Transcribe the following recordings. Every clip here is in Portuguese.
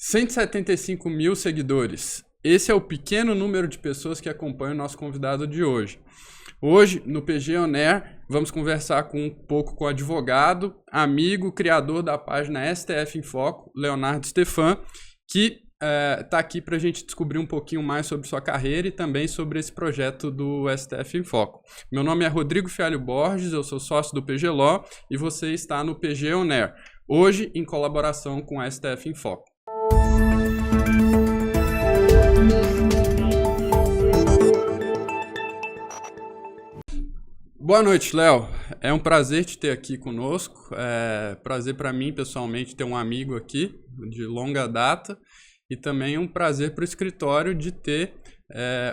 175 mil seguidores. Esse é o pequeno número de pessoas que acompanham o nosso convidado de hoje. Hoje, no PG On Air, vamos conversar um pouco com o advogado, amigo, criador da página STF em Foco, Leonardo Stephan, que está aqui para a gente descobrir um pouquinho mais sobre sua carreira e também sobre esse projeto do STF em Foco. Meu nome é Rodrigo Fialho Borges, eu sou sócio do PG Law e você está no PG On Air, hoje em colaboração com a STF em Foco. Boa noite, Léo. É um prazer te ter aqui conosco. É prazer para mim, pessoalmente, ter um amigo aqui de longa data e também um prazer para o escritório de ter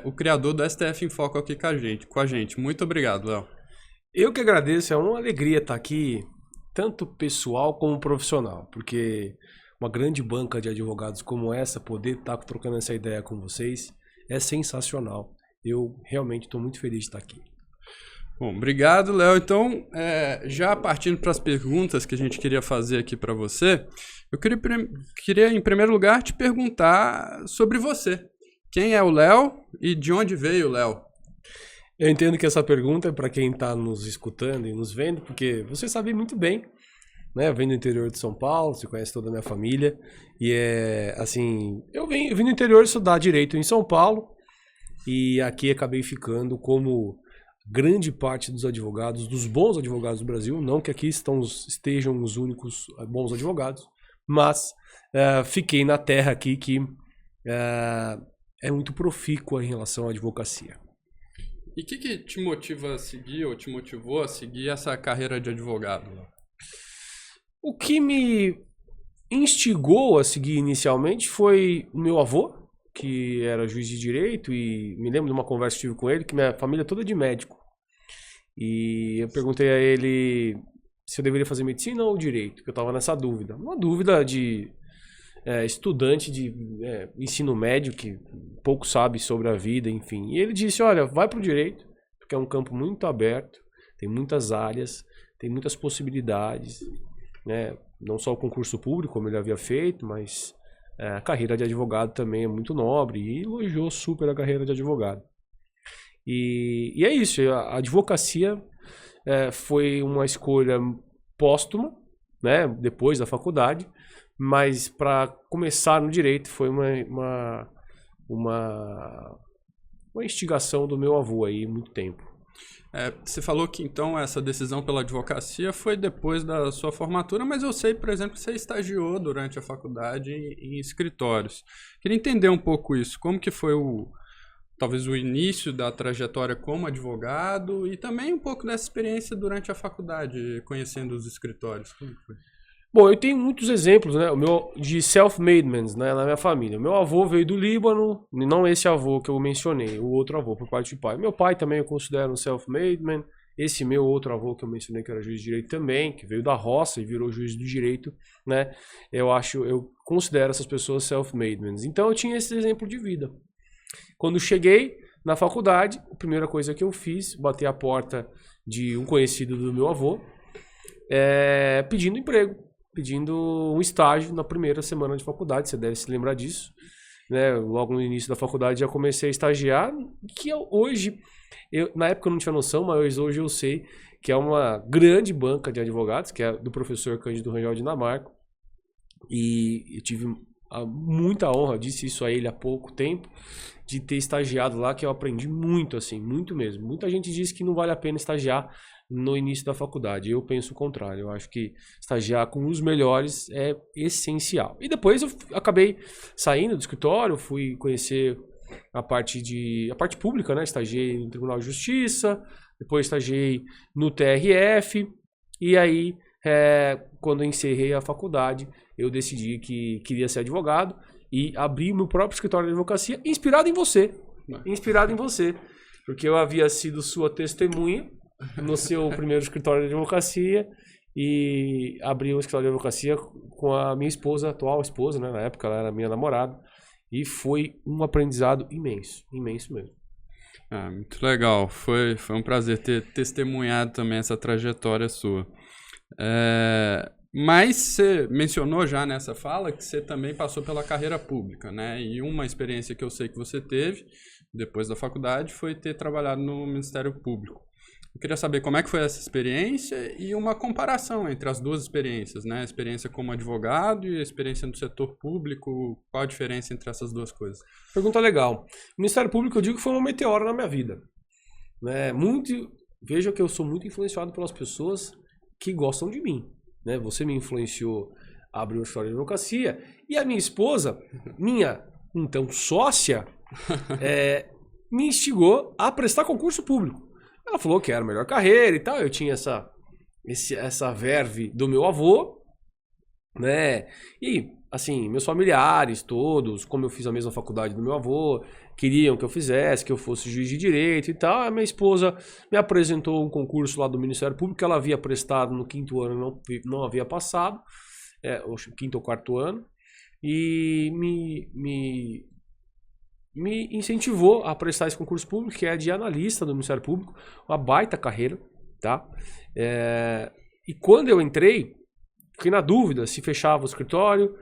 o criador do STF em Foco aqui com a gente. Muito obrigado, Léo. Eu que agradeço, é uma alegria estar aqui, tanto pessoal como profissional, porque uma grande banca de advogados como essa, poder estar trocando essa ideia com vocês, é sensacional. Eu realmente estou muito feliz de estar aqui. Bom, obrigado, Léo. Então, já partindo para as perguntas que a gente queria fazer aqui para você, eu queria, em primeiro lugar, te perguntar sobre você. Quem é o Léo e de onde veio o Léo? Eu entendo que essa pergunta é para quem está nos escutando e nos vendo, porque você sabe muito bem, né? Eu venho do interior de São Paulo, você conhece toda a minha família, e eu vim do interior estudar Direito em São Paulo, e aqui acabei ficando como grande parte dos advogados, dos bons advogados do Brasil, não que aqui estejam os únicos bons advogados, mas fiquei na terra aqui que é muito profícua em relação à advocacia. E o que te motiva a seguir, ou te motivou a seguir essa carreira de advogado? O que me instigou a seguir inicialmente foi o meu avô, que era juiz de direito, e me lembro de uma conversa que tive com ele, que minha família é toda de médico. E eu perguntei a ele se eu deveria fazer medicina ou direito, porque eu estava nessa dúvida. Uma dúvida de estudante de ensino médio, que pouco sabe sobre a vida, enfim. E ele disse, olha, vai para o direito, porque é um campo muito aberto, tem muitas áreas, tem muitas possibilidades, né? Não só o concurso público, como ele havia feito, mas a carreira de advogado também é muito nobre, e elogiou super a carreira de advogado. E é isso, a advocacia foi uma escolha póstuma, né, depois da faculdade, mas para começar no direito foi uma instigação do meu avô aí há muito tempo. Você falou que então essa decisão pela advocacia foi depois da sua formatura, mas eu sei, por exemplo, que você estagiou durante a faculdade em escritórios. Queria entender um pouco isso, como que foi talvez o início da trajetória como advogado e também um pouco dessa experiência durante a faculdade, conhecendo os escritórios. Como foi? Bom, eu tenho muitos exemplos, né, de self-made men, né, na minha família. Meu avô veio do Líbano, não esse avô que eu mencionei, o outro avô por parte de pai. Meu pai também eu considero um self-made man. Esse meu outro avô que eu mencionei, que era juiz de direito também, que veio da roça e virou juiz do direito, né? Eu considero essas pessoas self-made men. Então eu tinha esse exemplo de vida. Quando cheguei na faculdade, a primeira coisa que eu fiz, bati a porta de um conhecido do meu avô, pedindo emprego, pedindo um estágio na primeira semana de faculdade, você deve se lembrar disso, né? Logo no início da faculdade já comecei a estagiar, que hoje, na época eu não tinha noção, mas hoje eu sei que é uma grande banca de advogados, que é do professor Cândido Rangel Dinamarco, e eu tive muita honra, disse isso a ele há pouco tempo, de ter estagiado lá, que eu aprendi muito, assim, muito mesmo. Muita gente diz que não vale a pena estagiar no início da faculdade. Eu penso o contrário. Eu acho que estagiar com os melhores é essencial. E depois eu acabei saindo do escritório, fui conhecer a parte pública, né? Estagiei no Tribunal de Justiça, depois estagiei no TRF, e aí, quando eu encerrei a faculdade, eu decidi que queria ser advogado e abri meu próprio escritório de advocacia, inspirado em você, porque eu havia sido sua testemunha no seu primeiro escritório de advocacia e abri um escritório de advocacia com a minha atual esposa, né? Na época ela era minha namorada, e foi um aprendizado imenso, imenso mesmo. Muito legal, foi um prazer ter testemunhado também essa trajetória sua. Mas você mencionou já nessa fala que você também passou pela carreira pública, né? E uma experiência que eu sei que você teve depois da faculdade foi ter trabalhado no Ministério Público. Eu queria saber como é que foi essa experiência e uma comparação entre as duas experiências, né? A experiência como advogado e a experiência no setor público. Qual a diferença entre essas duas coisas? Pergunta legal. O Ministério Público, eu digo que foi uma meteora na minha vida. Né? Veja que eu sou muito influenciado pelas pessoas que gostam de mim. Né? Você me influenciou a abrir uma história de advocacia e a minha esposa, minha então sócia, me instigou a prestar concurso público. Ela falou que era a melhor carreira e tal. Eu tinha essa verve do meu avô, né? E, assim, meus familiares todos, como eu fiz a mesma faculdade do meu avô, queriam que eu fizesse, que eu fosse juiz de direito e tal. A minha esposa me apresentou um concurso lá do Ministério Público que ela havia prestado no 5º ano, não havia passado, o 5º ou 4º ano, e me incentivou a prestar esse concurso público, que é de analista do Ministério Público, uma baita carreira, tá? E quando eu entrei, fiquei na dúvida se fechava o escritório,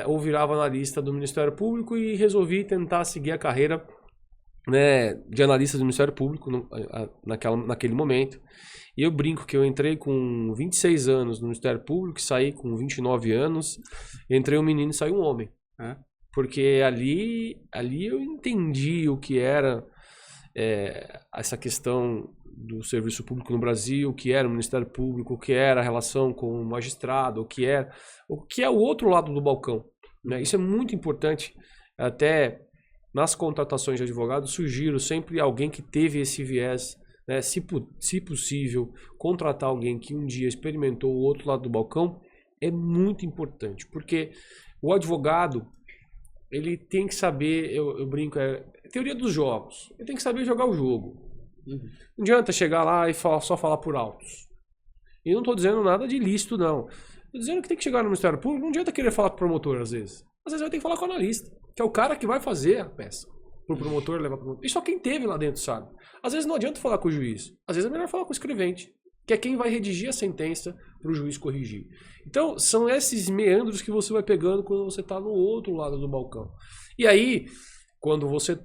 ou virava analista do Ministério Público, e resolvi tentar seguir a carreira, né, de analista do Ministério Público naquele momento. E eu brinco que eu entrei com 26 anos no Ministério Público, saí com 29 anos, entrei um menino e saí um homem, né? Porque ali eu entendi o que era essa questão do serviço público no Brasil, o que era o Ministério Público, o que era a relação com o magistrado, o que é o outro lado do balcão, né? Isso é muito importante. Até nas contratações de advogados, sugiro sempre alguém que teve esse viés, né? Se possível, contratar alguém que um dia experimentou o outro lado do balcão é muito importante, porque o advogado, ele tem que saber, eu brinco, teoria dos jogos. Ele tem que saber jogar o jogo. Não adianta chegar lá e só falar por altos. E não estou dizendo nada de ilícito, não. Estou dizendo que tem que chegar no Ministério Público, não adianta querer falar com o promotor, às vezes. Às vezes vai ter que falar com o analista, que é o cara que vai fazer a peça. Pro promotor levar pro promotor. E só quem teve lá dentro sabe. Às vezes não adianta falar com o juiz. Às vezes é melhor falar com o escrevente, que é quem vai redigir a sentença para o juiz corrigir. Então, são esses meandros que você vai pegando quando você está no outro lado do balcão. E aí, quando você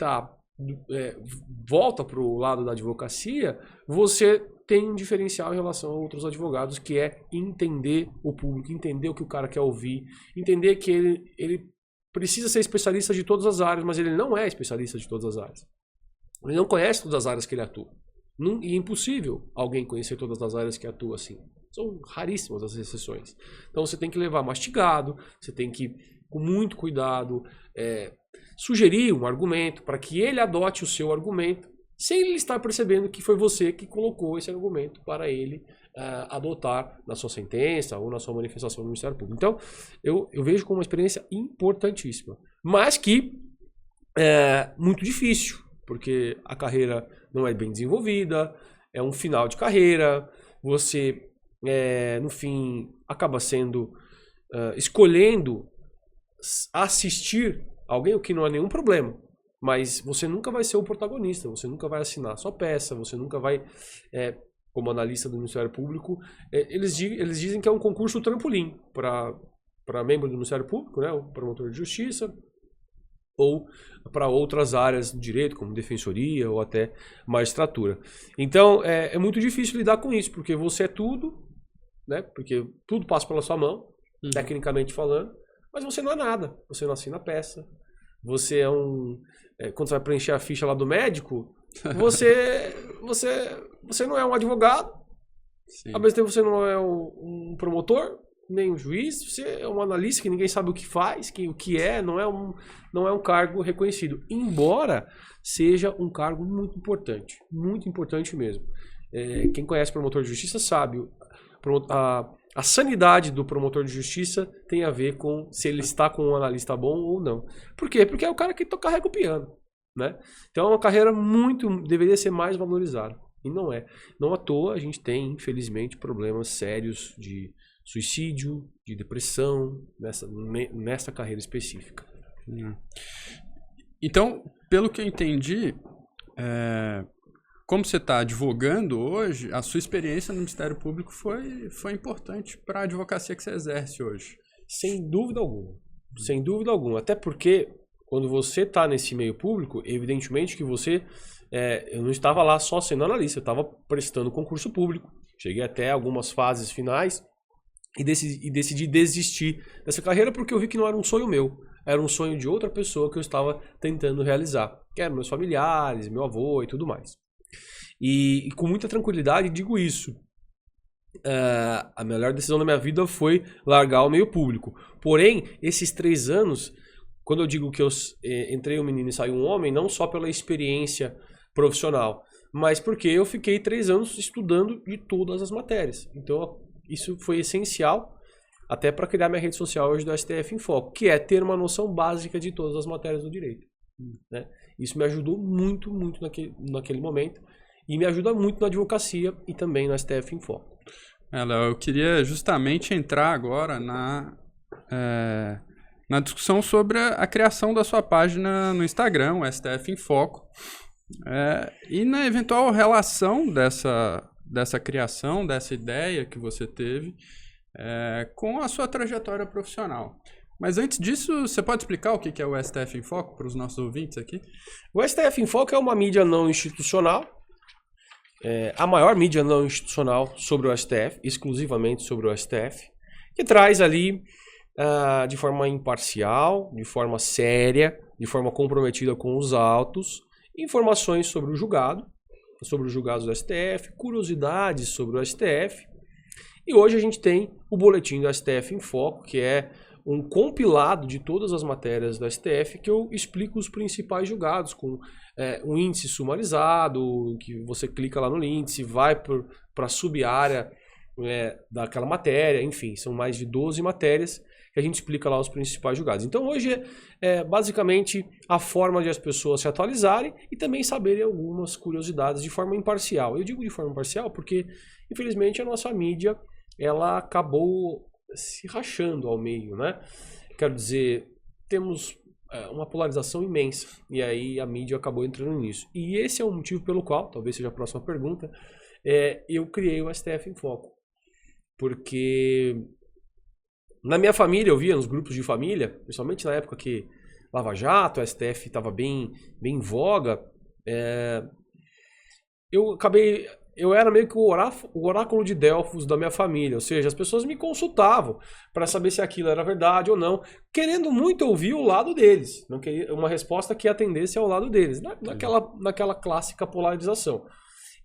volta para o lado da advocacia, você tem um diferencial em relação a outros advogados, que é entender o público, entender o que o cara quer ouvir, entender que ele precisa ser especialista de todas as áreas, mas ele não é especialista de todas as áreas. Ele não conhece todas as áreas que ele atua. E é impossível alguém conhecer todas as áreas que atua assim. São raríssimas as exceções. Então você tem que levar mastigado, você tem que, com muito cuidado, sugerir um argumento para que ele adote o seu argumento, sem ele estar percebendo que foi você que colocou esse argumento para ele adotar na sua sentença ou na sua manifestação no Ministério Público. Então, eu vejo como uma experiência importantíssima, mas que é muito difícil, porque a carreira não é bem desenvolvida, é um final de carreira, você, no fim, acaba escolhendo assistir alguém, o que não é nenhum problema, mas você nunca vai ser o protagonista, você nunca vai assinar a sua peça, você nunca vai, como analista do Ministério Público, eles dizem que é um concurso trampolim para membro do Ministério Público, né, o promotor de justiça, ou para outras áreas do direito, como defensoria ou até magistratura. Então, é muito difícil lidar com isso, porque você é tudo, né? Porque tudo passa pela sua mão, tecnicamente falando, mas você não é nada. Você não assina a peça, você quando você vai preencher a ficha lá do médico, você não é um advogado, sim. Ao mesmo tempo você não é um promotor, nem um juiz, você é um analista que ninguém sabe o que faz, o que não é um cargo reconhecido, embora seja um cargo muito importante mesmo. Quem conhece promotor de justiça sabe, a sanidade do promotor de justiça tem a ver com se ele está com um analista bom ou não. Por quê? Porque é o cara que carrega o piano, né? Então é uma carreira deveria ser mais valorizada, e não é. Não à toa a gente tem, infelizmente, problemas sérios de suicídio, de depressão, nessa carreira específica. Então, pelo que eu entendi, como você está advogando hoje, a sua experiência no Ministério Público foi importante para a advocacia que você exerce hoje. Sem dúvida alguma. Sem dúvida alguma. Até porque, quando você está nesse meio público, evidentemente que você... eu não estava lá só sendo analista, eu estava prestando concurso público. Cheguei até algumas fases finais e decidi desistir dessa carreira porque eu vi que não era um sonho meu. Era um sonho de outra pessoa que eu estava tentando realizar. Que eram meus familiares, meu avô e tudo mais. E com muita tranquilidade digo isso. A melhor decisão da minha vida foi largar o meio público. Porém, esses 3 anos, quando eu digo que eu entrei um menino e saí um homem, não só pela experiência profissional, mas porque eu fiquei 3 anos estudando de todas as matérias. Então, isso foi essencial até para criar minha rede social hoje do STF em Foco, que é ter uma noção básica de todas as matérias do direito. Né? Isso me ajudou muito, muito naquele momento e me ajuda muito na advocacia e também no STF em Foco. Léo, eu queria justamente entrar agora na discussão sobre a criação da sua página no Instagram, o STF em Foco, e na eventual relação dessa criação, dessa ideia que você teve com a sua trajetória profissional. Mas antes disso, você pode explicar o que é o STF em Foco para os nossos ouvintes aqui? O STF em Foco é uma mídia não institucional, a maior mídia não institucional sobre o STF, exclusivamente sobre o STF, que traz ali de forma imparcial, de forma séria, de forma comprometida com os autos, informações sobre o julgado, sobre os julgados do STF, curiosidades sobre o STF. E hoje a gente tem o boletim do STF em Foco, que é um compilado de todas as matérias do STF, que eu explico os principais julgados, com um índice sumarizado, que você clica lá no índice, vai para a sub-área daquela matéria, enfim, são mais de 12 matérias que a gente explica lá os principais julgados. Então hoje é basicamente a forma de as pessoas se atualizarem e também saberem algumas curiosidades de forma imparcial. Eu digo de forma imparcial porque, infelizmente, a nossa mídia ela acabou se rachando ao meio, né? Quero dizer, temos uma polarização imensa e aí a mídia acabou entrando nisso. E esse é o motivo pelo qual, talvez seja a próxima pergunta, eu criei o STF em Foco. Porque na minha família, eu via nos grupos de família, principalmente na época que Lava Jato, o STF estava bem em voga, eu era meio que o oráculo de Delfos da minha família, ou seja, as pessoas me consultavam para saber se aquilo era verdade ou não, querendo muito ouvir o lado deles, não queria uma resposta que atendesse ao lado deles, naquela clássica polarização.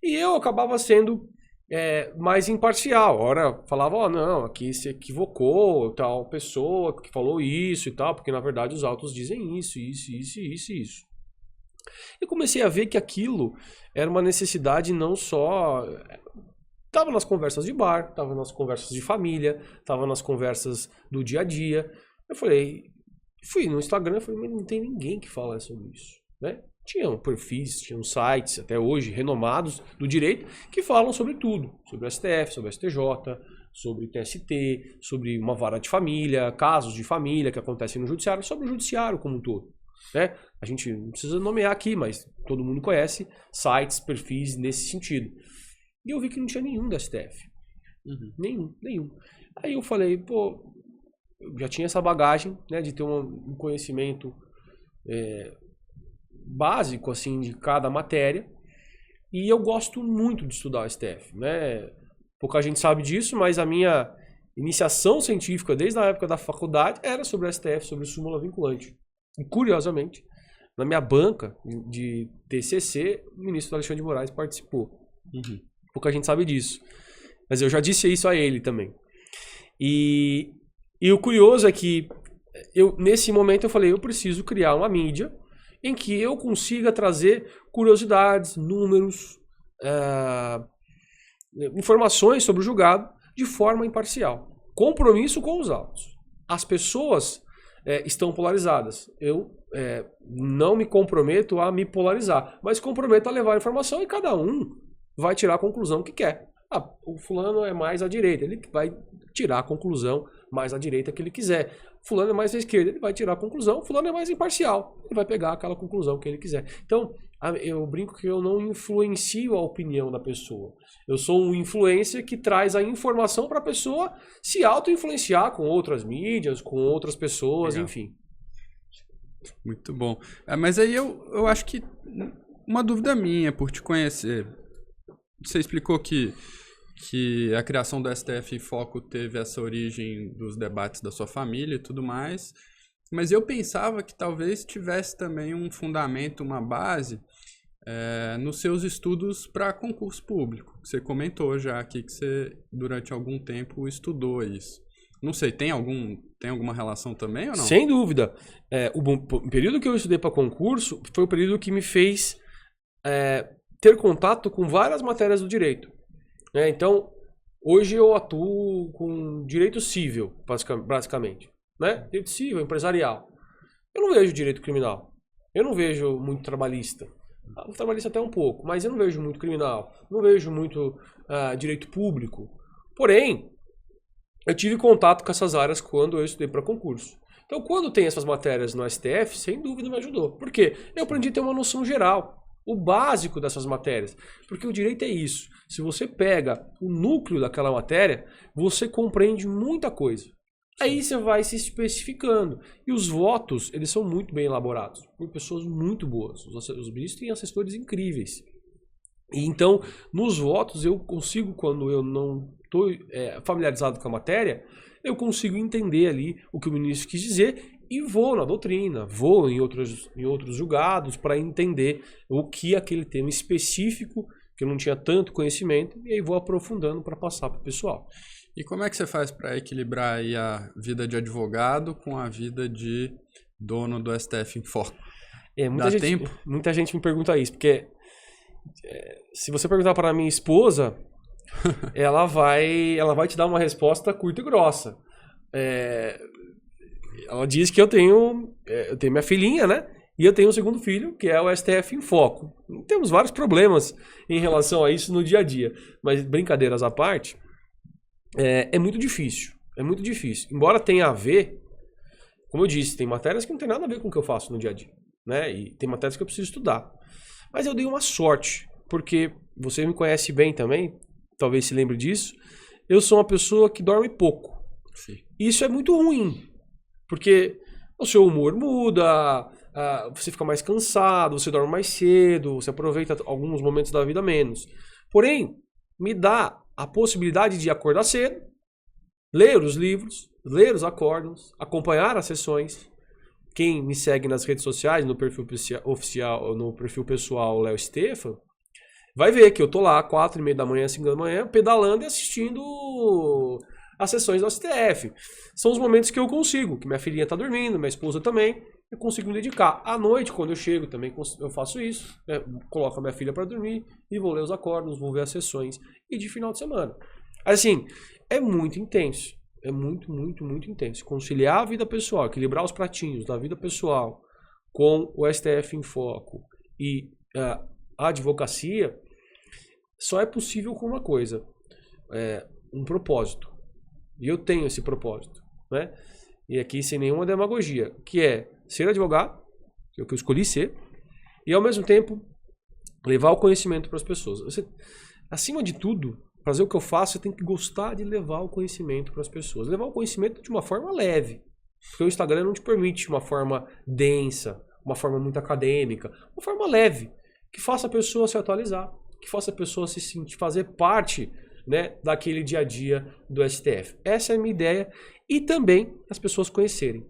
E eu acabava sendo mais imparcial. Ora, falava, não, aqui se equivocou, tal pessoa que falou isso e tal, porque na verdade os autos dizem isso. E comecei a ver que aquilo era uma necessidade não só... Estava nas conversas de bar, estava nas conversas de família, estava nas conversas do dia a dia. Eu fui no Instagram e falei, mas não tem ninguém que fala sobre isso, né? Tinham perfis, tinham sites, até hoje, renomados do direito, que falam sobre tudo. Sobre o STF, sobre o STJ, sobre o TST, sobre uma vara de família, casos de família que acontecem no judiciário, sobre o judiciário como um todo. Né? A gente não precisa nomear aqui, mas todo mundo conhece sites, perfis nesse sentido. E eu vi que não tinha nenhum da STF. Nenhum. Aí eu falei, eu já tinha essa bagagem, né, de ter um conhecimento básico assim de cada matéria, e eu gosto muito de estudar o STF, né? Pouca gente sabe disso, mas a minha iniciação científica desde a época da faculdade era sobre o STF, sobre súmula vinculante. E curiosamente, na minha banca de TCC, o ministro Alexandre de Moraes participou. Pouca gente sabe disso, mas eu já disse isso a ele também. E o curioso é que nesse momento eu falei, eu preciso criar uma mídia em que eu consiga trazer curiosidades, números, informações sobre o julgado de forma imparcial. Compromisso com os autos. As pessoas estão polarizadas. Eu não me comprometo a me polarizar, mas comprometo a levar a informação e cada um vai tirar a conclusão que quer. O fulano é mais à direita, ele vai tirar a conclusão mais à direita que ele quiser. fulano é mais da esquerda, ele vai tirar a conclusão, fulano é mais imparcial, ele vai pegar aquela conclusão que ele quiser. Então, eu brinco que eu não influencio a opinião da pessoa. Eu sou um influencer que traz a informação para a pessoa se auto-influenciar com outras mídias, com outras pessoas, Legal. enfim. Muito bom. Mas aí eu acho que uma dúvida minha por te conhecer. Você explicou que a criação do STF em Foco teve essa origem dos debates da sua família e tudo mais, mas eu pensava que talvez tivesse também um fundamento, uma base nos seus estudos para concurso público. Você comentou já aqui que você, durante algum tempo, estudou isso. Não sei, tem alguma relação também ou não? Sem dúvida. O período que eu estudei para concurso foi o período que me fez ter contato com várias matérias do direito. Então, hoje eu atuo com direito civil, basicamente. Direito civil, empresarial. Eu não vejo direito criminal. Eu não vejo muito trabalhista. O trabalhista até um pouco, mas eu não vejo muito criminal. Não vejo muito direito público. Porém, eu tive contato com essas áreas quando eu estudei para concurso. Então, quando tem essas matérias no STF, sem dúvida me ajudou. Por quê? Eu aprendi a ter uma noção geral, o básico dessas matérias. Porque o direito é isso. Se você pega o núcleo daquela matéria, você compreende muita coisa. Aí você vai se especificando. E os votos, eles são muito bem elaborados, por pessoas muito boas. Os ministros têm assessores incríveis. E então, nos votos, eu consigo, quando eu não estou familiarizado com a matéria, eu consigo entender ali o que o ministro quis dizer e vou na doutrina, vou em outros julgados para entender o que aquele tema específico, que eu não tinha tanto conhecimento, e aí vou aprofundando para passar para o pessoal. E como é que você faz para equilibrar aí a vida de advogado com a vida de dono do STF em Foco? Muita gente me pergunta isso, porque se você perguntar para a minha esposa, ela vai te dar uma resposta curta e grossa. Ela diz que eu tenho minha filhinha, né? E eu tenho um segundo filho, que é o STF em Foco. Temos vários problemas em relação a isso no dia a dia. Mas, brincadeiras à parte, é muito difícil. É muito difícil. Embora tenha a ver, como eu disse, tem matérias que não tem nada a ver com o que eu faço no dia a dia, né? E tem matérias que eu preciso estudar. Mas eu dei uma sorte, porque você me conhece bem também, talvez se lembre disso, eu sou uma pessoa que dorme pouco. Sim. Isso é muito ruim, porque o seu humor muda, você fica mais cansado, você dorme mais cedo, você aproveita alguns momentos da vida menos. Porém, me dá a possibilidade de acordar cedo, ler os livros, ler os acórdãos, acompanhar as sessões. Quem me segue nas redes sociais, no perfil oficial, no perfil pessoal Léo Stefan, vai ver que eu tô lá 4h30 da manhã, 5 da manhã, pedalando e assistindo as sessões do STF. São os momentos que eu consigo, que minha filhinha tá dormindo, minha esposa também, eu consigo me dedicar. À noite, quando eu chego, também eu faço isso, né? Coloco a minha filha para dormir e vou ler os acórdãos, vou ver as sessões. E de final de semana. Assim, é muito intenso. É muito, muito, muito intenso. Conciliar a vida pessoal, equilibrar os pratinhos da vida pessoal com o STF em Foco e a advocacia, só é possível com uma coisa, um propósito. E eu tenho esse propósito, né? E aqui sem nenhuma demagogia, que é ser advogado, que é o que eu escolhi ser, e ao mesmo tempo levar o conhecimento para as pessoas. Você, acima de tudo, fazer o que eu faço, você tem que gostar de levar o conhecimento para as pessoas. Levar o conhecimento de uma forma leve. Porque o Instagram não te permite uma forma densa, uma forma muito acadêmica. Uma forma leve, que faça a pessoa se atualizar, que faça a pessoa se sentir, fazer parte, né, daquele dia a dia do STF. Essa é a minha ideia. E também as pessoas conhecerem.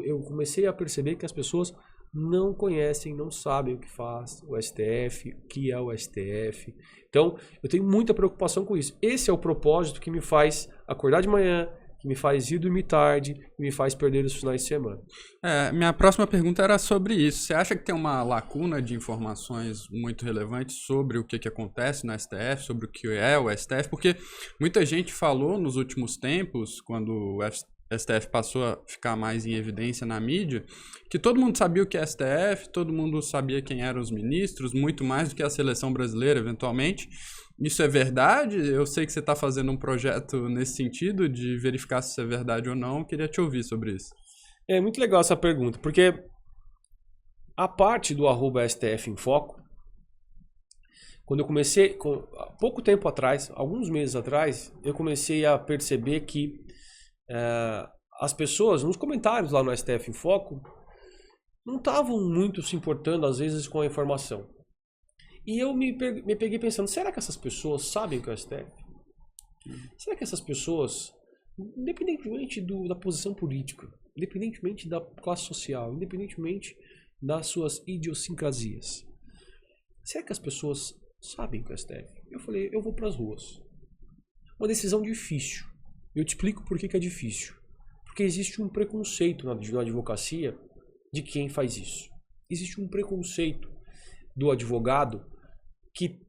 Eu comecei a perceber que as pessoas não conhecem, não sabem o que faz o STF, o que é o STF. Então, eu tenho muita preocupação com isso. Esse é o propósito que me faz acordar de manhã, que me faz ir dormir tarde, que me faz perder os finais de semana. Minha próxima pergunta era sobre isso. Você acha que tem uma lacuna de informações muito relevantes sobre o que acontece no STF, sobre o que é o STF? Porque muita gente falou nos últimos tempos, quando o STF passou a ficar mais em evidência na mídia, que todo mundo sabia o que é STF, todo mundo sabia quem eram os ministros, muito mais do que a seleção brasileira, eventualmente. Isso é verdade? Eu sei que você está fazendo um projeto nesse sentido, de verificar se isso é verdade ou não. Eu queria te ouvir sobre isso. É muito legal essa pergunta, porque a parte do @STF em Foco, quando eu comecei, há pouco tempo atrás, alguns meses atrás, eu comecei a perceber que as pessoas, nos comentários lá no STF em Foco, não estavam muito se importando, às vezes, com a informação. E eu me peguei pensando, será que essas pessoas sabem o que é o STF? Será que essas pessoas, independentemente da posição política, independentemente da classe social, independentemente das suas idiosincrasias, será que as pessoas sabem o que é o STF? Eu falei, eu vou para as ruas. Uma decisão difícil. Eu te explico por que é difícil. Porque existe um preconceito na advocacia de quem faz isso. Existe um preconceito do advogado que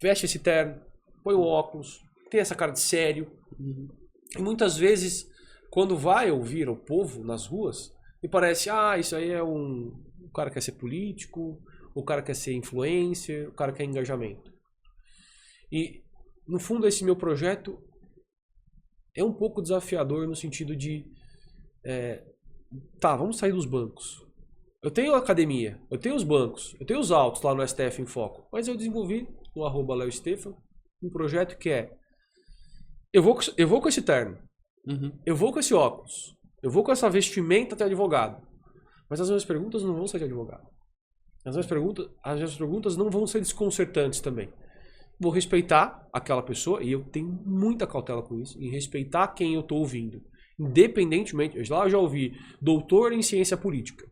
veste esse terno, põe o óculos, tem essa cara de sério. E muitas vezes, quando vai ouvir o povo nas ruas, me parece, isso aí é o cara quer ser político, o cara quer ser influencer, o cara quer engajamento. E, no fundo, esse meu projeto é um pouco desafiador no sentido de vamos sair dos bancos. Eu tenho a academia, eu tenho os bancos, eu tenho os autos lá no STF em Foco, mas eu desenvolvi no @LeoStefan um projeto que é eu vou com esse terno, eu vou com esse óculos, eu vou com essa vestimenta até advogado, mas as minhas perguntas não vão ser de advogado. As minhas perguntas não vão ser desconcertantes também. Vou respeitar aquela pessoa, e eu tenho muita cautela com isso, em respeitar quem eu estou ouvindo. Independentemente, eu já ouvi doutor em ciência política,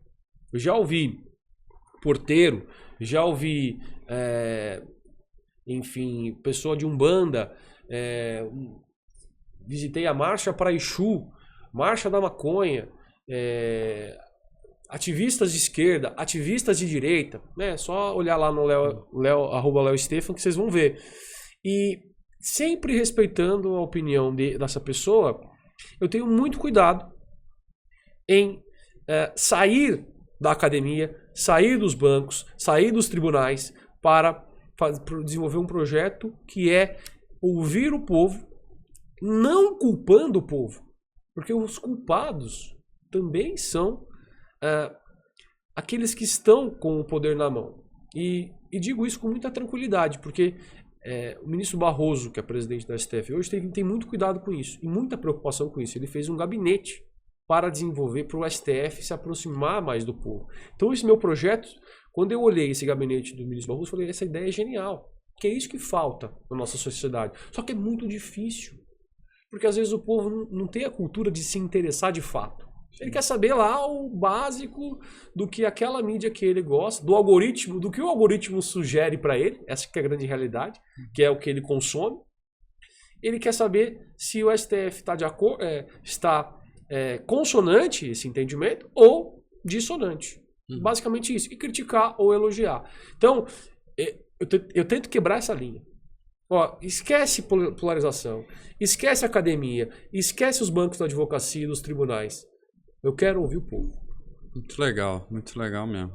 eu já ouvi porteiro, já ouvi, enfim, pessoa de Umbanda, visitei a Marcha para Exu, Marcha da Maconha, ativistas de esquerda, ativistas de direita, né? Só olhar lá no @LeoStefan que vocês vão ver. E sempre respeitando a opinião dessa pessoa, eu tenho muito cuidado em sair da academia, sair dos bancos, sair dos tribunais para desenvolver um projeto que é ouvir o povo, não culpando o povo, porque os culpados também são aqueles que estão com o poder na mão. E digo isso com muita tranquilidade, porque o ministro Barroso, que é presidente da STF hoje, tem muito cuidado com isso e muita preocupação com isso. Ele fez um gabinete para desenvolver, para o STF se aproximar mais do povo. Então esse meu projeto, quando eu olhei esse gabinete do ministro Barroso, eu falei, essa ideia é genial, que é isso que falta na nossa sociedade. Só que é muito difícil, porque às vezes o povo não tem a cultura de se interessar de fato. Ele quer saber lá o básico do que aquela mídia que ele gosta, do algoritmo, do que o algoritmo sugere para ele, essa que é a grande realidade, que é o que ele consome. Ele quer saber se o STF está de acordo, está consonante esse entendimento ou dissonante. Basicamente isso. E criticar ou elogiar. Então, eu tento quebrar essa linha. Esquece polarização, esquece academia, esquece os bancos da advocacia e dos tribunais. Eu quero ouvir o povo. Muito legal mesmo.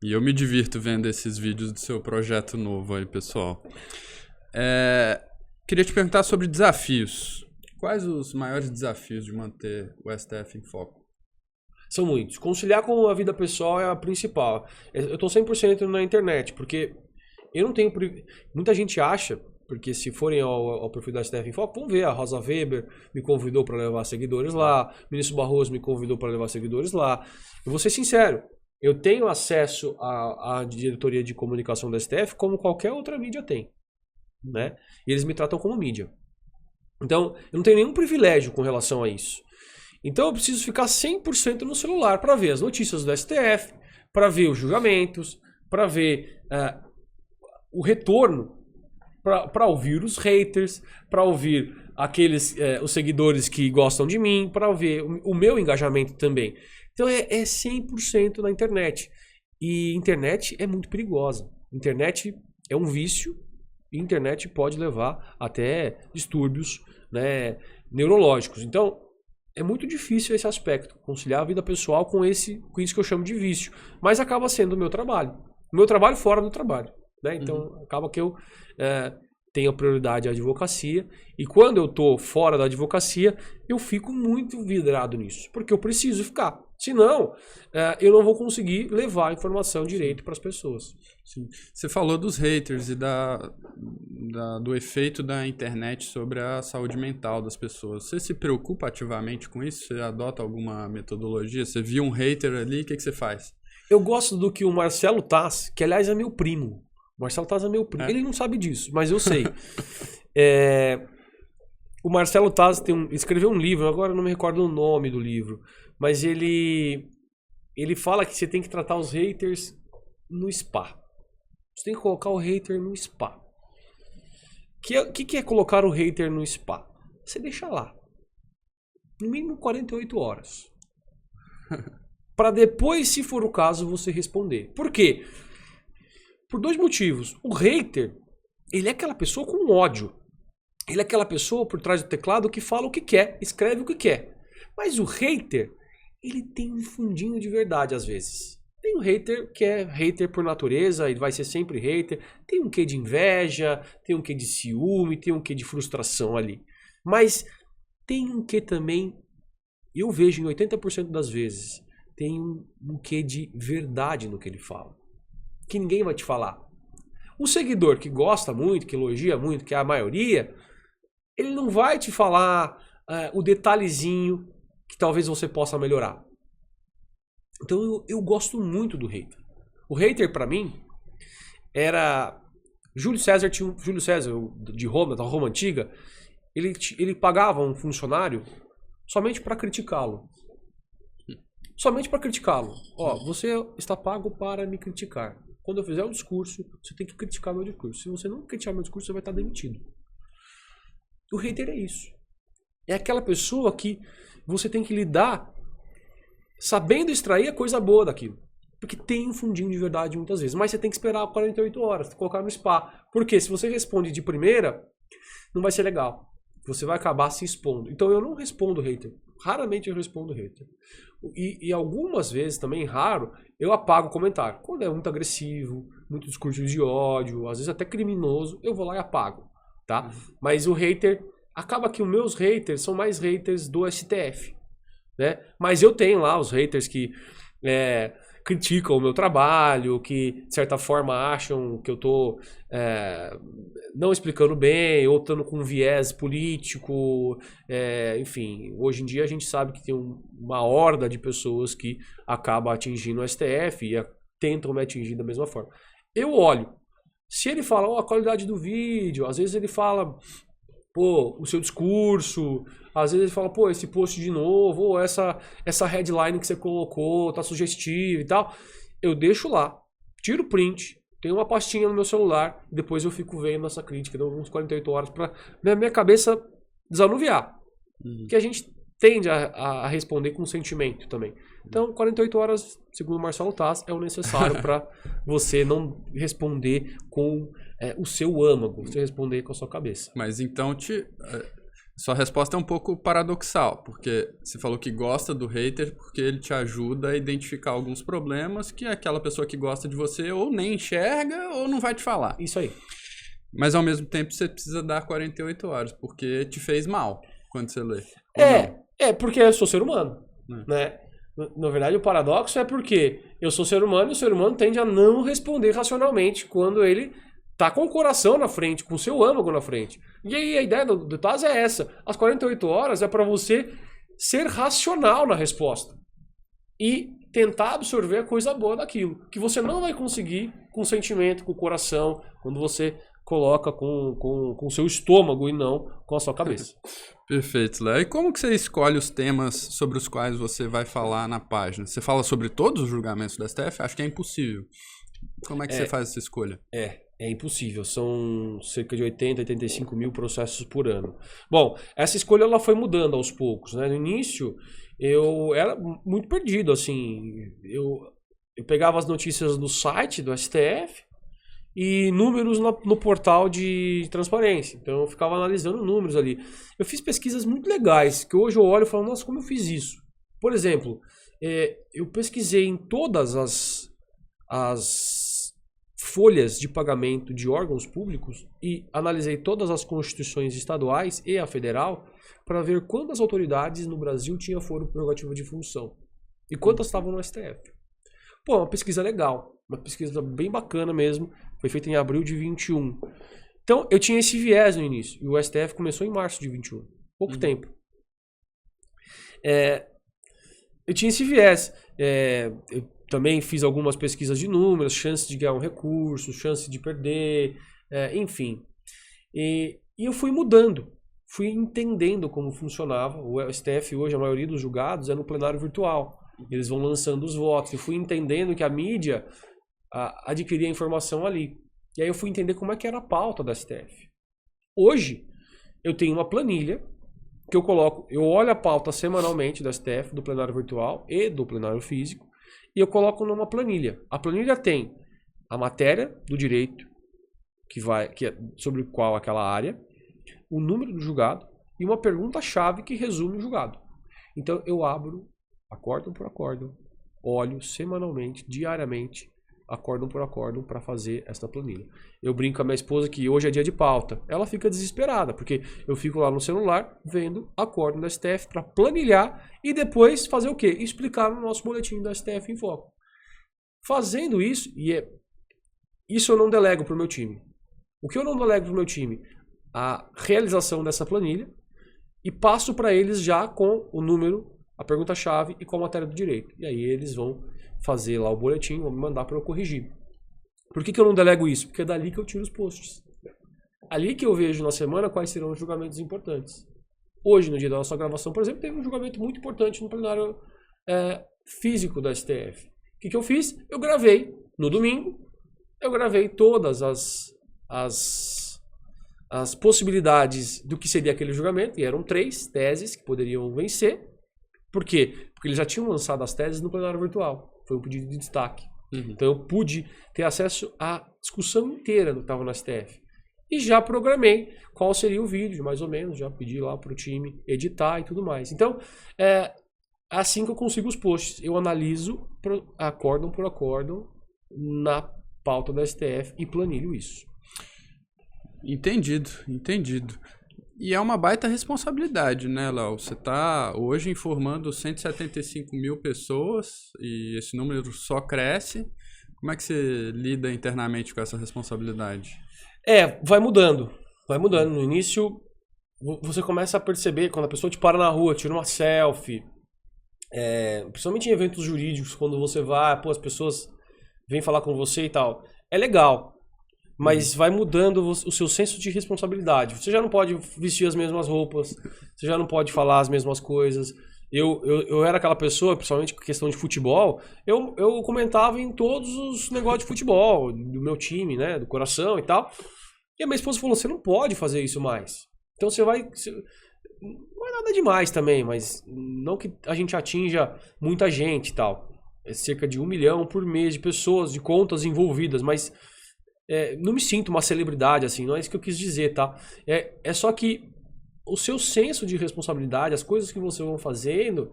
E eu me divirto vendo esses vídeos do seu projeto novo aí, pessoal. Queria te perguntar sobre desafios. Quais os maiores desafios de manter o STF em Foco? São muitos. Conciliar com a vida pessoal é a principal. Eu estou 100% na internet, porque eu não tenho... Muita gente acha, porque se forem ao perfil da STF em Foco, vão ver, a Rosa Weber me convidou para levar seguidores lá, o ministro Barroso me convidou para levar seguidores lá. Eu vou ser sincero, eu tenho acesso à diretoria de comunicação da STF como qualquer outra mídia tem, né? E eles me tratam como mídia. Então, eu não tenho nenhum privilégio com relação a isso. Então, eu preciso ficar 100% no celular para ver as notícias do STF, para ver os julgamentos, para ver o retorno, para ouvir os haters, para ouvir os seguidores que gostam de mim, para ouvir o meu engajamento também. Então é 100% na internet. E internet é muito perigosa. Internet é um vício e internet pode levar até distúrbios, né, neurológicos. Então é muito difícil esse aspecto, conciliar a vida pessoal com isso que eu chamo de vício. Mas acaba sendo o meu trabalho. O meu trabalho fora do trabalho. Né? Então acaba que eu tenho a prioridade à advocacia, e quando eu tô fora da advocacia, eu fico muito vidrado nisso, porque eu preciso ficar. Senão, eu não vou conseguir levar a informação direito para as pessoas. Sim. Você falou dos haters e do efeito da internet sobre a saúde mental das pessoas. Você se preocupa ativamente com isso? Você adota alguma metodologia? Você viu um hater ali, o que você faz? Eu gosto do que o Marcelo Taz, que aliás é meu primo. O Marcelo Taz é meu primo. Ele não sabe disso, mas eu sei. O Marcelo Taz escreveu um livro, agora eu não me recordo o nome do livro, mas ele fala que você tem que tratar os haters no spa. Você tem que colocar o hater no spa. O que é colocar o hater no spa? Você deixa lá. No mínimo 48 horas. Para depois, se for o caso, você responder. Por quê? Por dois motivos. O hater, ele é aquela pessoa com ódio. Ele é aquela pessoa por trás do teclado que fala o que quer, escreve o que quer. Mas o hater, ele tem um fundinho de verdade às vezes. Tem um hater que é hater por natureza e vai ser sempre hater. Tem um quê de inveja, tem um quê de ciúme, tem um quê de frustração ali. Mas tem um quê também, eu vejo em 80% das vezes, tem um quê de verdade no que ele fala. Que ninguém vai te falar. Um seguidor que gosta muito, que elogia muito, que é a maioria, ele não vai te falar o detalhezinho que talvez você possa melhorar. Então eu gosto muito do hater. O hater, pra mim, era... Júlio César de Roma, da Roma Antiga, ele pagava um funcionário somente para criticá-lo. Somente para criticá-lo. Ó, você está pago para me criticar. Quando eu fizer um discurso, você tem que criticar meu discurso. Se você não criticar meu discurso, você vai estar demitido. O hater é isso. É aquela pessoa que você tem que lidar sabendo extrair a coisa boa daquilo. Porque tem um fundinho de verdade muitas vezes. Mas você tem que esperar 48 horas, colocar no spa. Porque se você responde de primeira, não vai ser legal. Você vai acabar se expondo. Então eu não respondo hater. Raramente eu respondo hater. E algumas vezes, também raro, eu apago o comentário. Quando é muito agressivo, muito discurso de ódio, às vezes até criminoso, eu vou lá e apago. Tá? Mas o hater, acaba que os meus haters são mais haters do STF. Né? Mas eu tenho lá os haters que criticam o meu trabalho, que de certa forma acham que eu tô não explicando bem, ou estando com um viés político, enfim, hoje em dia a gente sabe que tem uma horda de pessoas que acaba atingindo o STF e tentam me atingir da mesma forma. Eu olho, se ele fala a qualidade do vídeo, às vezes ele fala o seu discurso, às vezes ele fala, esse post de novo, ou essa headline que você colocou, tá sugestiva e tal. Eu deixo lá, tiro o print, tenho uma pastinha no meu celular, depois eu fico vendo essa crítica, dou uns 48 horas pra minha cabeça desanuviar. Que a gente tende a responder com sentimento também. Então, 48 horas, segundo o Marcelo Taz, é o necessário para você não responder com o seu âmago, você responder com a sua cabeça. Mas então, sua resposta é um pouco paradoxal, porque você falou que gosta do hater porque ele te ajuda a identificar alguns problemas que aquela pessoa que gosta de você ou nem enxerga ou não vai te falar. Isso aí. Mas ao mesmo tempo você precisa dar 48 horas, porque te fez mal quando você lê. Porque eu sou ser humano, né? Na verdade, o paradoxo é porque eu sou ser humano e o ser humano tende a não responder racionalmente quando ele tá com o coração na frente, com o seu âmago na frente. E aí a ideia do Taz é essa. As 48 horas é para você ser racional na resposta e tentar absorver a coisa boa daquilo, que você não vai conseguir com o sentimento, com o coração, quando você coloca com o seu estômago e não com a sua cabeça. Perfeito, Léo. E como que você escolhe os temas sobre os quais você vai falar na página? Você fala sobre todos os julgamentos da STF? Acho que é impossível. Como é que você faz essa escolha? É impossível. São cerca de 80, 85 mil processos por ano. Bom, essa escolha ela foi mudando aos poucos, né? No início, eu era muito perdido, assim. Eu pegava as notícias no site do STF e números no portal de transparência. Então eu ficava analisando números ali. Eu fiz pesquisas muito legais, que hoje eu olho e falo, nossa, como eu fiz isso? Por exemplo, eu pesquisei em todas folhas de pagamento de órgãos públicos e analisei todas as constituições estaduais e a federal para ver quantas autoridades no Brasil tinham foro prerrogativo de função e quantas estavam no STF. Pô, uma pesquisa legal, uma pesquisa bem bacana mesmo, foi feita em abril de 21. Então, eu tinha esse viés no início, e o STF começou em março de 21, pouco tempo. Eu tinha esse viés, eu também fiz algumas pesquisas de números, chance de ganhar um recurso, chance de perder, enfim. E eu fui mudando, fui entendendo como funcionava. O STF hoje, a maioria dos julgados é no plenário virtual. Eles vão lançando os votos. E fui entendendo que a mídia adquiria a informação ali. E aí eu fui entender como é que era a pauta da STF. Hoje, eu tenho uma planilha que eu olho a pauta semanalmente da STF, do plenário virtual e do plenário físico, e eu coloco numa planilha. A planilha tem a matéria do direito, que é sobre qual aquela área, o número do julgado e uma pergunta-chave que resume o julgado. Então eu abro acórdão por acórdão, olho semanalmente, diariamente, acórdão por acórdão para fazer esta planilha. Eu brinco com a minha esposa que hoje é dia de pauta. Ela fica desesperada, porque eu fico lá no celular vendo acórdão da STF para planilhar e depois fazer o quê? Explicar no nosso boletim da STF em Foco. Fazendo isso, isso eu não delego para o meu time. O que eu não delego para o meu time? A realização dessa planilha e passo para eles já com o número, a pergunta-chave e com a matéria do direito. E aí eles vão fazer lá o boletim, vão me mandar para eu corrigir. Por que eu não delego isso? Porque é dali que eu tiro os posts. Ali que eu vejo na semana quais serão os julgamentos importantes. Hoje, no dia da nossa gravação, por exemplo, teve um julgamento muito importante no plenário físico da STF. O que eu fiz? Eu gravei no domingo, eu gravei todas as possibilidades do que seria aquele julgamento, e eram 3 teses que poderiam vencer. Por quê? Porque eles já tinham lançado as teses no plenário virtual. Foi um pedido de destaque. Então eu pude ter acesso à discussão inteira do que estava no STF. E já programei qual seria o vídeo, mais ou menos. Já pedi lá para o time editar e tudo mais. Então, é assim que eu consigo os posts. Eu analiso acórdão por acórdão na pauta da STF e planilho isso. Entendido. E é uma baita responsabilidade, né, Léo? Você está hoje informando 175 mil pessoas e esse número só cresce. Como é que você lida internamente com essa responsabilidade? Vai mudando. No início, você começa a perceber, quando a pessoa te para na rua, tira uma selfie, principalmente em eventos jurídicos, quando você vai, as pessoas vêm falar com você e tal. É legal. Mas vai mudando o seu senso de responsabilidade. Você já não pode vestir as mesmas roupas, você já não pode falar as mesmas coisas. Eu era aquela pessoa, principalmente com questão de futebol, eu comentava em todos os negócios de futebol, do meu time, né, do coração e tal. E a minha esposa falou, você não pode fazer isso mais. Então não é nada demais também, mas não que a gente atinja muita gente e tal. É cerca de 1 milhão por mês de pessoas, de contas envolvidas, mas... não me sinto uma celebridade, assim, não é isso que eu quis dizer, tá? É só que o seu senso de responsabilidade, as coisas que você vai fazendo,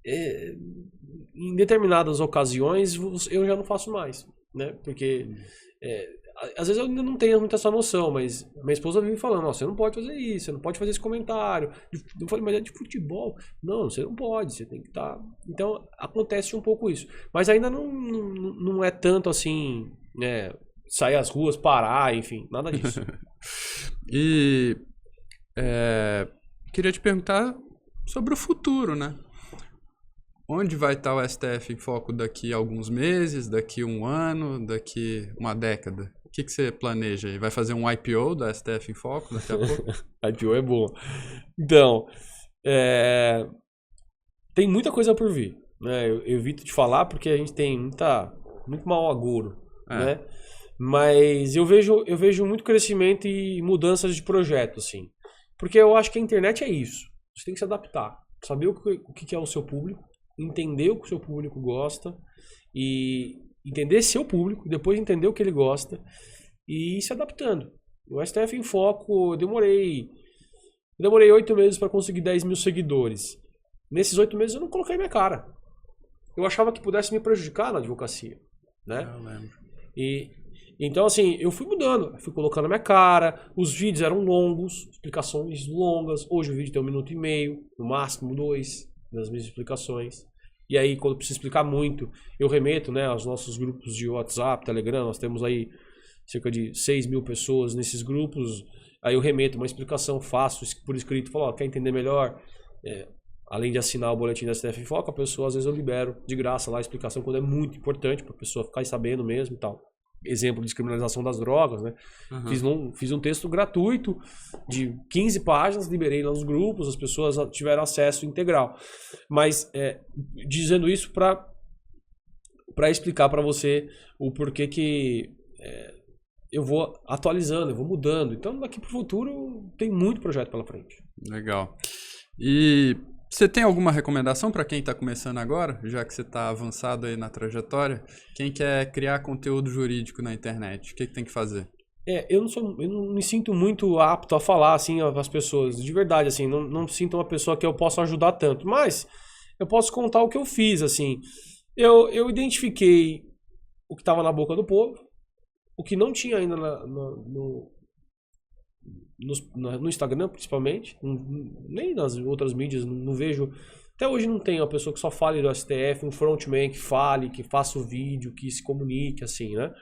em determinadas ocasiões, eu já não faço mais, né? Porque às vezes eu ainda não tenho muita essa noção, mas minha esposa vive falando, você não pode fazer isso, você não pode fazer esse comentário. Eu falei, mas é de futebol. Não, você não pode, você tem que estar... Então, acontece um pouco isso. Mas ainda não é tanto assim, né? Sair às ruas, parar, enfim, nada disso. E queria te perguntar sobre o futuro, né? Onde vai estar o STF em Foco daqui a alguns meses, daqui a 1 ano, daqui uma década? O que você planeja aí? Vai fazer um IPO da STF em Foco daqui a pouco? IPO é bom. Então, tem muita coisa por vir, né? Eu evito de falar porque a gente tem muito mau agouro, né? Mas eu vejo muito crescimento e mudanças de projeto, assim. Porque eu acho que a internet é isso. Você tem que se adaptar. Saber o que é o seu público, entender o que o seu público gosta, e entender seu público, depois entender o que ele gosta, e ir se adaptando. O STF em Foco, eu demorei 8 meses para conseguir 10 mil seguidores. Nesses 8 meses eu não coloquei minha cara. Eu achava que pudesse me prejudicar na advocacia, né? Eu lembro. Então, assim, eu fui mudando, fui colocando a minha cara, os vídeos eram longos, explicações longas. Hoje o vídeo tem 1 minuto e meio, no máximo 2, das minhas explicações. E aí, quando eu preciso explicar muito, eu remeto, né, aos nossos grupos de WhatsApp, Telegram. Nós temos aí cerca de 6.000 pessoas nesses grupos. Aí eu remeto uma explicação, faço por escrito, falo, ó, quer entender melhor? Além de assinar o boletim da STF em Foco, a pessoa, às vezes eu libero de graça lá a explicação quando é muito importante para a pessoa ficar sabendo mesmo e tal. Exemplo de descriminalização das drogas, né? Fiz um texto gratuito de 15 páginas, liberei lá nos grupos, as pessoas tiveram acesso integral. Mas dizendo isso para explicar para você o porquê que eu vou atualizando, eu vou mudando. Então daqui para o futuro tem muito projeto pela frente. Legal. E você tem alguma recomendação para quem está começando agora, já que você está avançado aí na trajetória? Quem quer criar conteúdo jurídico na internet, o que tem que fazer? Eu não me sinto muito apto a falar assim às pessoas, de verdade, assim, não me sinto uma pessoa que eu possa ajudar tanto, mas eu posso contar o que eu fiz, assim. Eu identifiquei o que estava na boca do povo, o que não tinha ainda no Instagram, principalmente, nem nas outras mídias, não vejo. Até hoje não tem uma pessoa que só fale do STF, um frontman que fale, que faça o vídeo, que se comunique, assim, né?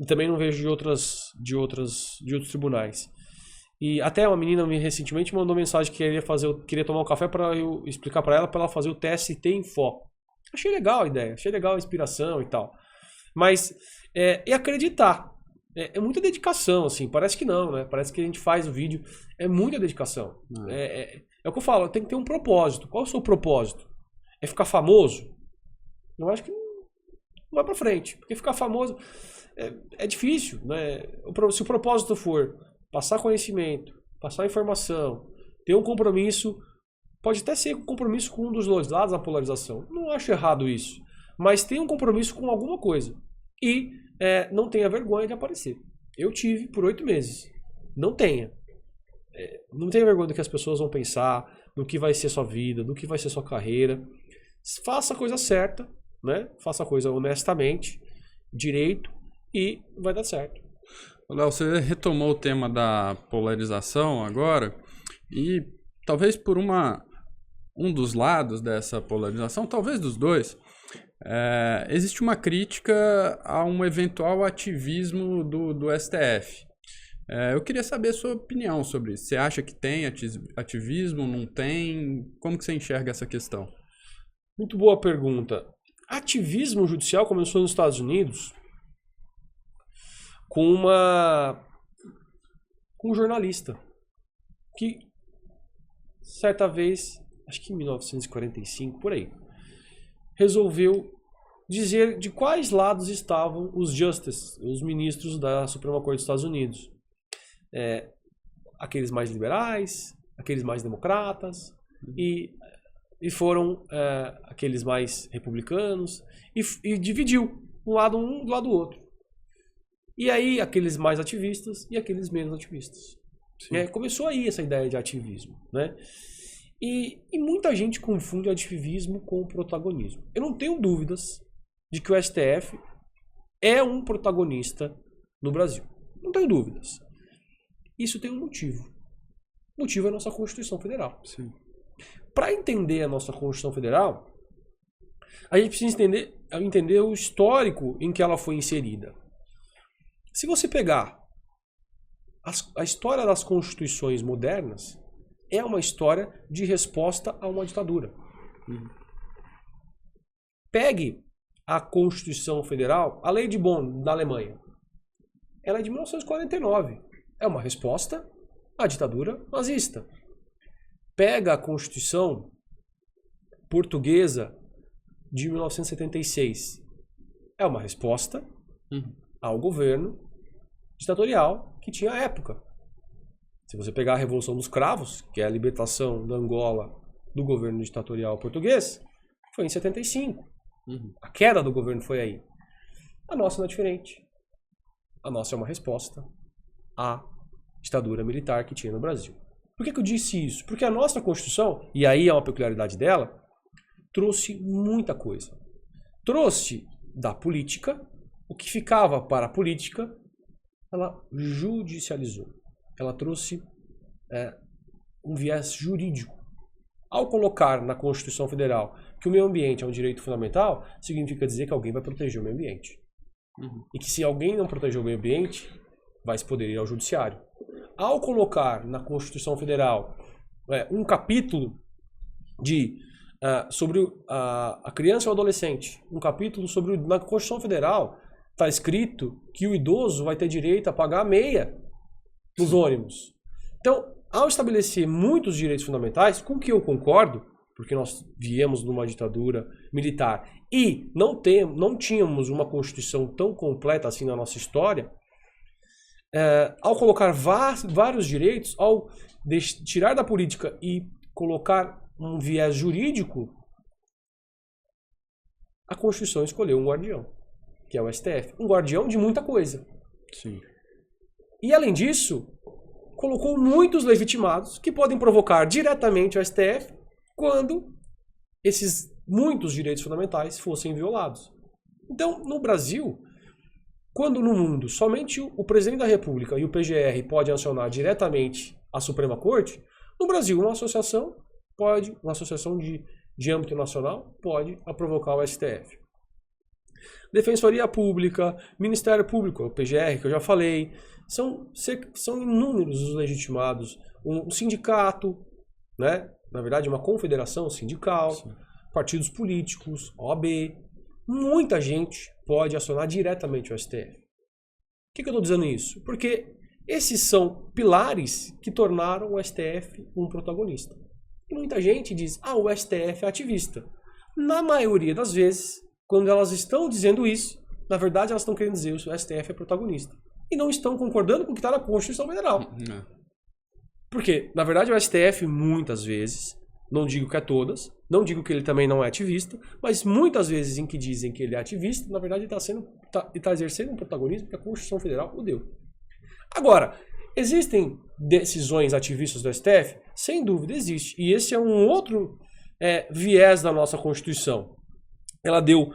E também não vejo de outros tribunais. E até uma menina recentemente mandou mensagem que queria tomar um café para eu explicar para ela fazer o TST em Foco. Achei legal a ideia, achei legal a inspiração e tal. Mas é acreditar. É muita dedicação, assim, parece que não, né? Parece que a gente faz o vídeo, é muita dedicação. É o que eu falo, tem que ter um propósito. Qual é o seu propósito? É ficar famoso? Eu acho que não vai pra frente, porque ficar famoso é difícil, né? Se o propósito for passar conhecimento, passar informação, ter um compromisso, pode até ser um compromisso com um dos dois lados da polarização. Não acho errado isso, mas tem um compromisso com alguma coisa. E não tenha vergonha de aparecer. Eu tive por 8 meses. Não tenha. Não tenha vergonha do que as pessoas vão pensar, do que vai ser sua vida, do que vai ser sua carreira. Faça a coisa certa, né? Faça a coisa honestamente, direito, e vai dar certo. Léo, você retomou o tema da polarização agora, e talvez por um dos lados dessa polarização, talvez dos dois, existe uma crítica a um eventual ativismo do STF. Eu queria saber a sua opinião sobre isso. Você acha que tem ativismo, não tem? Como que você enxerga essa questão? Muito boa pergunta. Ativismo judicial começou nos Estados Unidos com um jornalista que, certa vez, acho que em 1945, por aí, resolveu dizer de quais lados estavam os justices, os ministros da Suprema Corte dos Estados Unidos. Aqueles mais liberais, aqueles mais democratas, e foram aqueles mais republicanos, e dividiu um do lado do outro. E aí aqueles mais ativistas e aqueles menos ativistas. Começou aí essa ideia de ativismo, né? E muita gente confunde ativismo com protagonismo. Eu não tenho dúvidas de que o STF é um protagonista no Brasil. Não tenho dúvidas. Isso tem um motivo. O motivo é a nossa Constituição Federal. Para entender a nossa Constituição Federal, a gente precisa entender o histórico em que ela foi inserida. Se você pegar a história das constituições modernas, é uma história de resposta a uma ditadura. Pegue a Constituição Federal, a Lei de Bonn da Alemanha. Ela é de 1949. É uma resposta à ditadura nazista. Pega a Constituição Portuguesa de 1976. É uma resposta ao governo ditatorial que tinha à época. Se você pegar a Revolução dos Cravos, que é a libertação da Angola do governo ditatorial português, foi em 75. A queda do governo foi aí. A nossa não é diferente. A nossa é uma resposta à ditadura militar que tinha no Brasil. Por que eu disse isso? Porque a nossa Constituição, e aí é uma peculiaridade dela, trouxe muita coisa. Trouxe da política, o que ficava para a política, ela judicializou. Ela trouxe um viés jurídico. Ao colocar na Constituição Federal que o meio ambiente é um direito fundamental, significa dizer que alguém vai proteger o meio ambiente. E que se alguém não proteger o meio ambiente, vai se poder ir ao judiciário. Ao colocar na Constituição Federal um capítulo sobre a criança e o adolescente, um capítulo sobre... Na Constituição Federal está escrito que o idoso vai ter direito a pagar meia nos ônibus. Então, ao estabelecer muitos direitos fundamentais, com que eu concordo, porque nós viemos de uma ditadura militar e não tínhamos uma Constituição tão completa assim na nossa história, ao colocar vários direitos, ao tirar da política e colocar um viés jurídico, a Constituição escolheu um guardião, que é o STF. Um guardião de muita coisa. Sim. E além disso, colocou muitos legitimados que podem provocar diretamente o STF quando esses muitos direitos fundamentais fossem violados. Então, no Brasil, quando no mundo somente o presidente da República e o PGR podem acionar diretamente a Suprema Corte, no Brasil uma associação de âmbito nacional pode provocar o STF. Defensoria Pública, Ministério Público, o PGR, que eu já falei, são inúmeros os legitimados. Um sindicato, né? Na verdade, uma confederação sindical, sim, partidos políticos, OAB. Muita gente pode acionar diretamente o STF. Por que eu estou dizendo isso? Porque esses são pilares que tornaram o STF um protagonista. E muita gente diz, o STF é ativista. Na maioria das vezes, quando elas estão dizendo isso, na verdade elas estão querendo dizer que o STF é protagonista. E não estão concordando com o que está na Constituição Federal. Porque, na verdade, o STF, muitas vezes, não digo que é todas, não digo que ele também não é ativista, mas muitas vezes em que dizem que ele é ativista, na verdade ele está exercendo um protagonismo que a Constituição Federal o deu. Agora, existem decisões ativistas do STF? Sem dúvida existe. E esse é um outro viés da nossa Constituição. Ela deu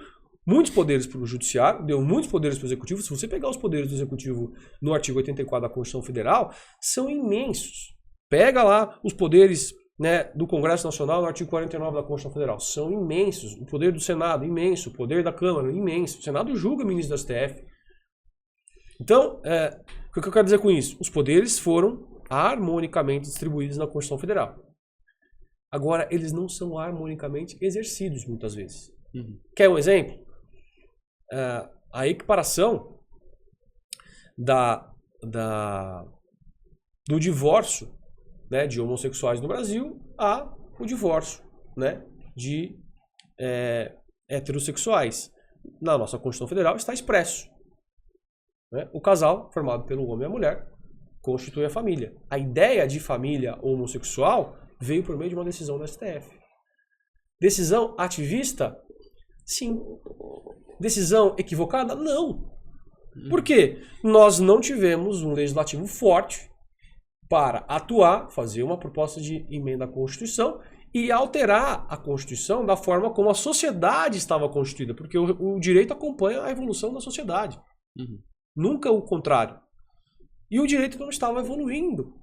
muitos poderes para o Judiciário, deu muitos poderes para o Executivo. Se você pegar os poderes do Executivo no artigo 84 da Constituição Federal, são imensos. Pega lá os poderes, né, do Congresso Nacional no artigo 49 da Constituição Federal. São imensos. O poder do Senado, imenso. O poder da Câmara, imenso. O Senado julga o ministro do STF. Então, o que eu quero dizer com isso? Os poderes foram harmonicamente distribuídos na Constituição Federal. Agora, eles não são harmonicamente exercidos muitas vezes. Quer um exemplo? A equiparação do divórcio, né, de homossexuais no Brasil o divórcio, né, de heterossexuais. Na nossa Constituição Federal está expresso. Né? O casal, formado pelo homem e a mulher, constitui a família. A ideia de família homossexual veio por meio de uma decisão do STF. Decisão ativista? Sim. Decisão equivocada? Não. Por quê? Nós não tivemos um legislativo forte para atuar, fazer uma proposta de emenda à Constituição e alterar a Constituição da forma como a sociedade estava constituída, porque o direito acompanha a evolução da sociedade. Nunca o contrário. E o direito não estava evoluindo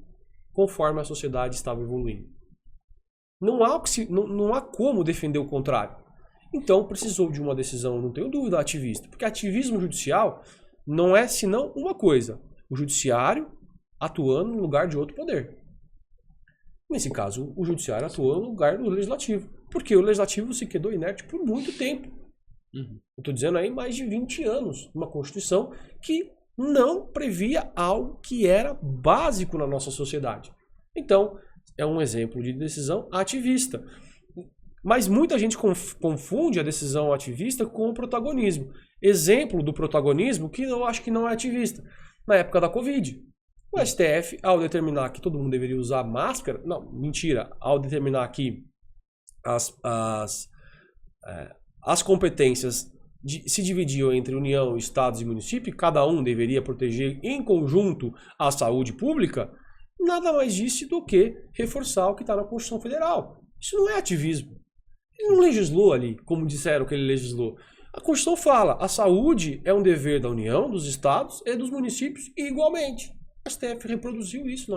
conforme a sociedade estava evoluindo. Não há como defender o contrário. Então precisou de uma decisão, não tenho dúvida, ativista. Porque ativismo judicial não é senão uma coisa. O judiciário atuando no lugar de outro poder. Nesse caso, o judiciário atuou no lugar do legislativo. Porque o legislativo se quedou inerte por muito tempo. Eu estou dizendo aí mais de 20 anos. Uma Constituição que não previa algo que era básico na nossa sociedade. Então, é um exemplo de decisão ativista. Mas muita gente confunde a decisão ativista com o protagonismo. Exemplo do protagonismo que eu acho que não é ativista. Na época da Covid, o STF, ao determinar que todo mundo deveria usar máscara... Não, mentira. Ao determinar que as competências se dividiam entre União, Estados e município, cada um deveria proteger em conjunto a saúde pública, nada mais disse do que reforçar o que está na Constituição Federal. Isso não é ativismo. Ele não legislou ali, como disseram que ele legislou. A Constituição fala, a saúde é um dever da União, dos estados e dos municípios igualmente. O STF reproduziu isso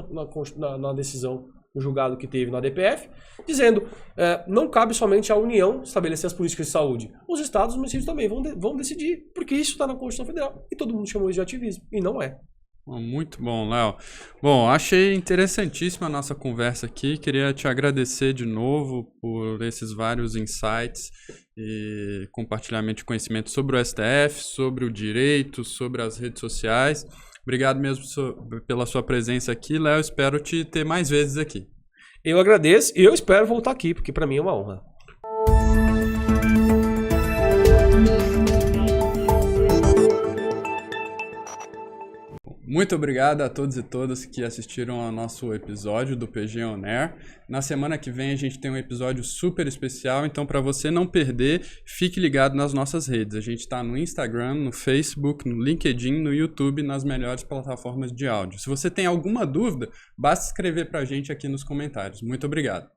na decisão, no julgado que teve na DPF, dizendo não cabe somente à União estabelecer as políticas de saúde. Os estados e os municípios também vão decidir, porque isso está na Constituição Federal. E todo mundo chamou isso de ativismo, e não é. Muito bom, Léo. Bom, achei interessantíssima a nossa conversa aqui. Queria te agradecer de novo por esses vários insights e compartilhamento de conhecimento sobre o STF, sobre o direito, sobre as redes sociais. Obrigado mesmo pela sua presença aqui, Léo. Espero te ter mais vezes aqui. Eu agradeço e eu espero voltar aqui, porque para mim é uma honra. Muito obrigado a todos e todas que assistiram ao nosso episódio do PG On Air. Na semana que vem a gente tem um episódio super especial, então para você não perder, fique ligado nas nossas redes. A gente está no Instagram, no Facebook, no LinkedIn, no YouTube, nas melhores plataformas de áudio. Se você tem alguma dúvida, basta escrever para a gente aqui nos comentários. Muito obrigado.